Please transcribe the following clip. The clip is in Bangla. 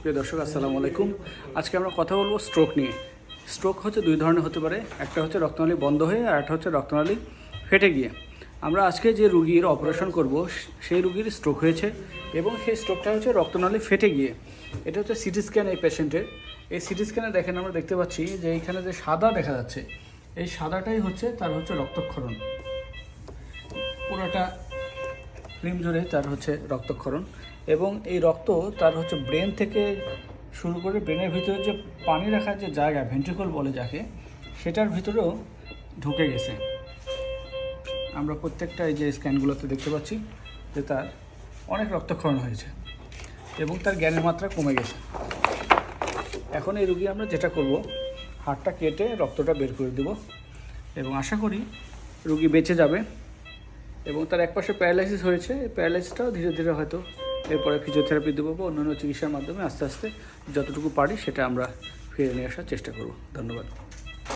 প্রিয় দর্শক আসসালামু আলাইকুম। আজকে আমরা কথা বলবো স্ট্রোক নিয়ে। স্ট্রোক হচ্ছে দুই ধরনের হতে পারে, একটা হচ্ছে রক্তনালী বন্ধ হয়ে আর একটা হচ্ছে রক্তনালী ফেটে গিয়ে। আমরা আজকে যে রুগীর অপারেশন করব সেই রুগীর স্ট্রোক হয়েছে এবং সেই স্ট্রোকটা হচ্ছে রক্তনালী ফেটে গিয়ে। এটা হচ্ছে সিটি স্ক্যান এই পেশেন্টের। এই সিটি স্ক্যানে দেখেন আমরা দেখতে পাচ্ছি যে এইখানে যে সাদা দেখা যাচ্ছে, এই সাদাটাই হচ্ছে তার হচ্ছে রক্তক্ষরণ। পুরোটা ফিল্ম জুড়ে তার হচ্ছে রক্তক্ষরণ এবং এই রক্ত তার হচ্ছে ব্রেন থেকে শুরু করে ব্রেনের ভিতরে যে পানি রাখার যে জায়গা ভেন্ট্রিকল বলে যাকে, সেটার ভিতরেও ঢুকে গেছে। আমরা প্রত্যেকটা এই যে স্ক্যানগুলোতে দেখতে পাচ্ছি যে তার অনেক রক্তক্ষরণ হয়েছে এবং তার জ্ঞানের মাত্রা কমে গেছে। এখন এই রুগী আমরা যেটা করব, হাড়টা কেটে রক্তটা বের করে দেব এবং আশা করি রুগী বেঁচে যাবে। এবং তার একপাশে প্যারালাইসিস হয়েছে, এই প্যারালাইসিসটাও ধীরে ধীরে হয়তো এরপরে ফিজিওথেরাপি দেবো বা অন্যান্য চিকিৎসার মাধ্যমে আস্তে আস্তে যতটুকু পারি সেটা আমরা ফিরে নিয়ে আসার চেষ্টা করব। ধন্যবাদ।